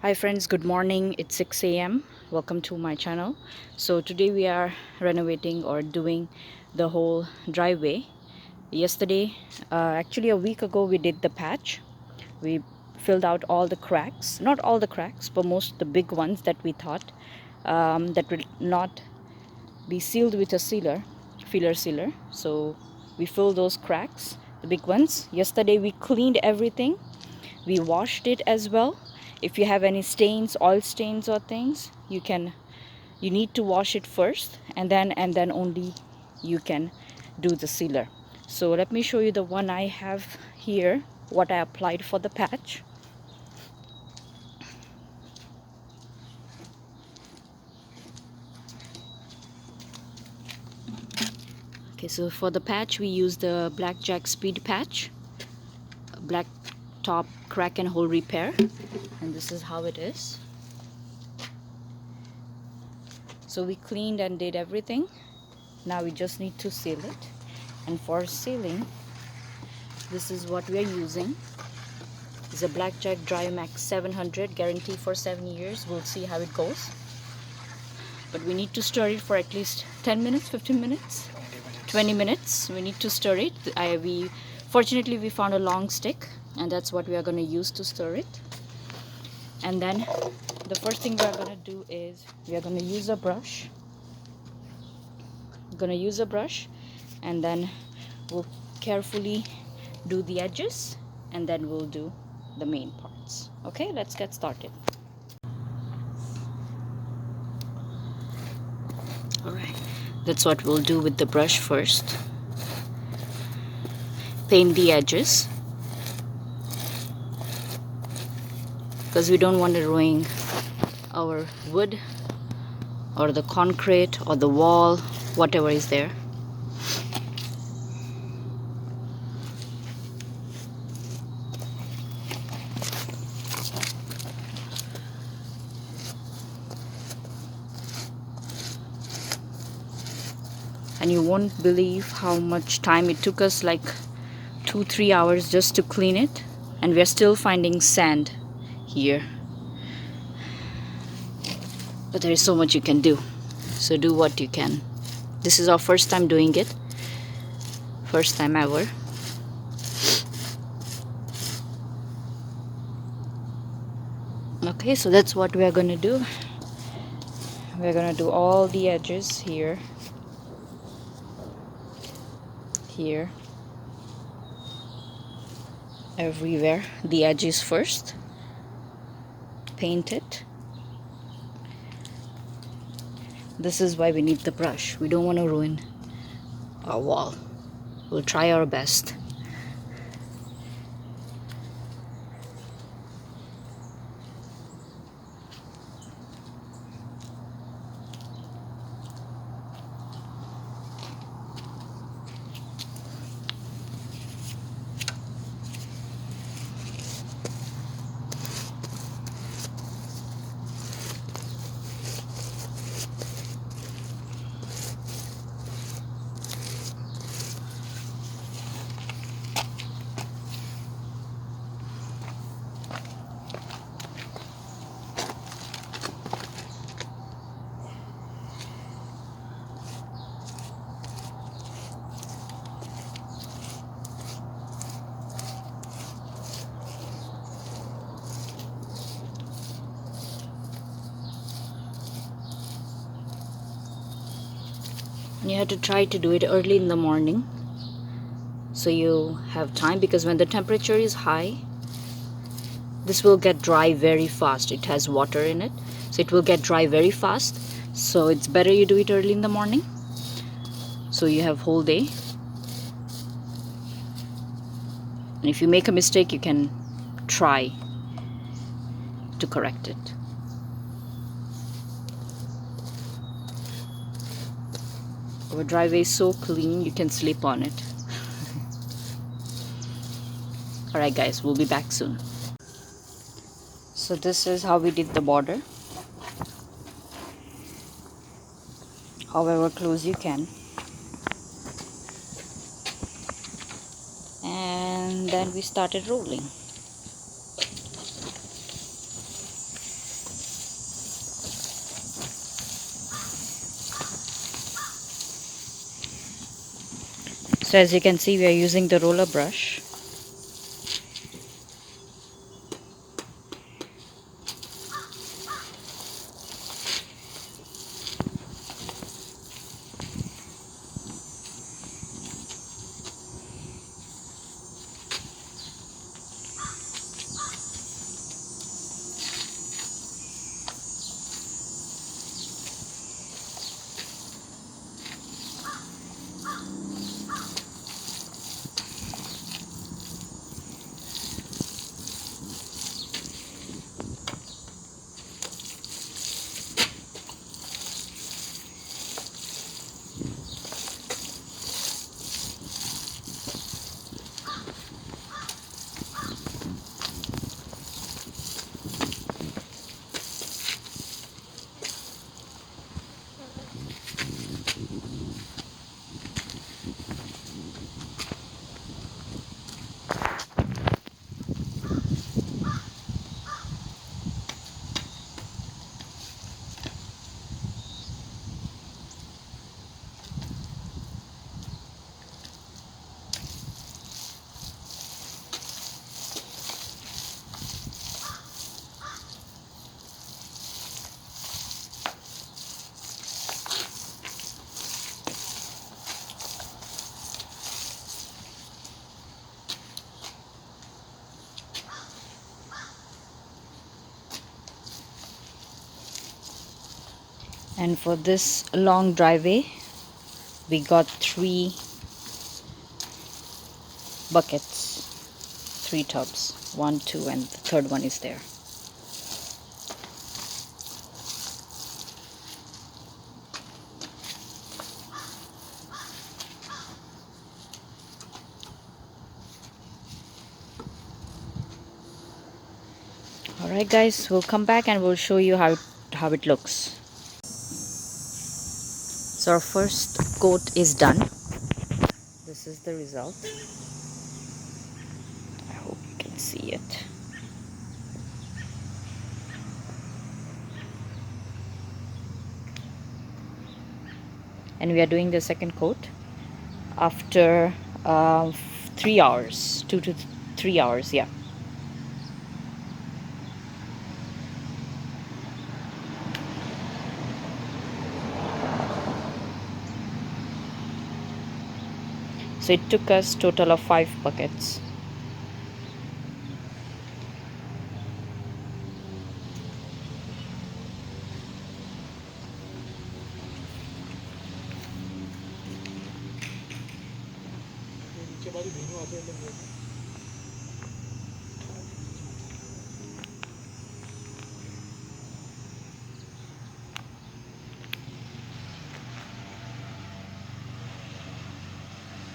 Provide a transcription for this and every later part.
Hi friends, good morning. It's 6 a.m. Welcome to my channel. So today we are renovating or doing the whole driveway. Yesterday, actually a week ago, we did the patch. We filled out all the cracks, not all the cracks, but most the big ones that we thought that will not be sealed with a filler sealer. So we filled those cracks, the big ones. Yesterday we cleaned everything. We washed it as well. If you have any stains, oil stains or things, you need to wash it first, and then only you can do the sealer. So let me show you the one I have here, what I applied for the patch. Okay, so for the patch we use the Blackjack Speed Patch, black top crack and hole repair, and this is how it is. So we cleaned and did everything. Now we just need to seal it, and for sealing, this is what we are using. It's a Jack Drive-Maxx 700, guarantee for 7 years. We'll see how it goes, but we need to stir it for at least 10 minutes, 15 minutes, 20 minutes. We need to stir it. Fortunately we found a long stick, and that's what we are going to use to stir it. And then the first thing we are going to do is we are going to use a brush. And then we'll carefully do the edges, and then we'll do the main parts. Okay, let's get started. Alright, that's what we'll do with the brush first. Paint the edges, because we don't want to ruin our wood or the concrete or the wall, whatever is there. And you won't believe how much time it took us, like 2-3 hours just to clean it, and we're still finding sand here. But there is so much you can do, so do what you can. This is our first time doing it, first time ever. Okay, so that's what we are going to do. We're going to do all the edges here, everywhere. The edges first, paint it. This is why we need the brush. We don't want to ruin our wall. We'll try our best. You have to try to do it early in the morning, so you have time, because when the temperature is high, this will get dry very fast. It has water in it, so it will get dry very fast. So it's better you do it early in the morning, so you have whole day. And if you make a mistake, you can try to correct it. Our driveway is so clean, you can sleep on it. Alright guys, we'll be back soon. So this is how we did the border. However close you can. And then we started rolling. So as you can see, we are using the roller brush. And for this long driveway, we got 3 buckets, 3 tubs, 1, 2, and the third one is there. Alright guys, we'll come back and we'll show you how it looks. So our first coat is done. This is the result. I hope you can see it. And we are doing the second coat after 3 hours, 2 to 3 hours, yeah. So it took us total of 5 buckets.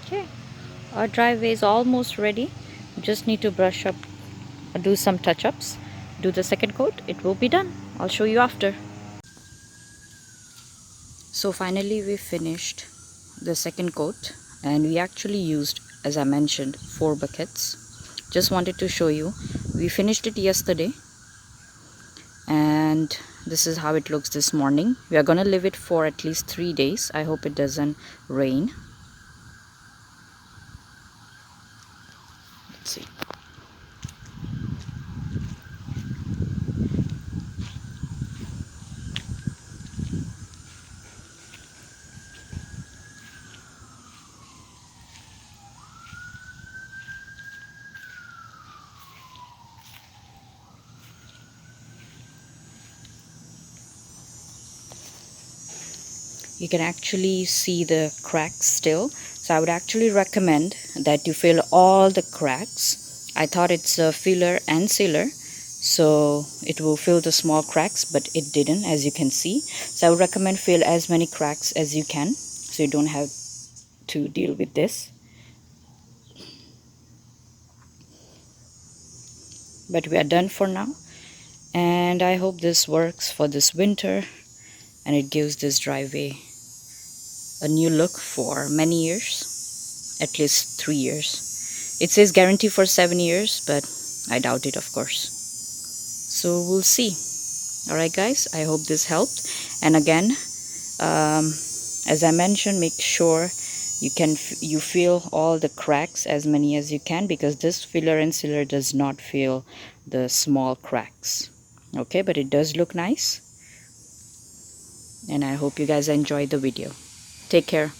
Okay, our driveway is almost ready. Just need to brush up, do some touch-ups, do the second coat. It will be done. I'll show you after. So finally we finished the second coat, and we actually used, as I mentioned, 4 buckets. Just wanted to show you, we finished it yesterday, and this is how it looks this morning. We are gonna leave it for at least 3 days. I hope it doesn't rain. Let's see. You can actually see the cracks still, so I would actually recommend that you fill all the cracks. I thought it's a filler and sealer, so it will fill the small cracks, but it didn't, as you can see. So I would recommend fill as many cracks as you can, so you don't have to deal with this. But we are done for now, and I hope this works for this winter, and it gives this driveway a new look for many years, at least 3 years. It says guarantee for 7 years, but I doubt it, of course. So we'll see. Alright guys, I hope this helped. And again, as I mentioned, make sure you feel all the cracks, as many as you can, because this filler and sealer does not feel the small cracks. Okay, but it does look nice, and I hope you guys enjoyed the video. Take care.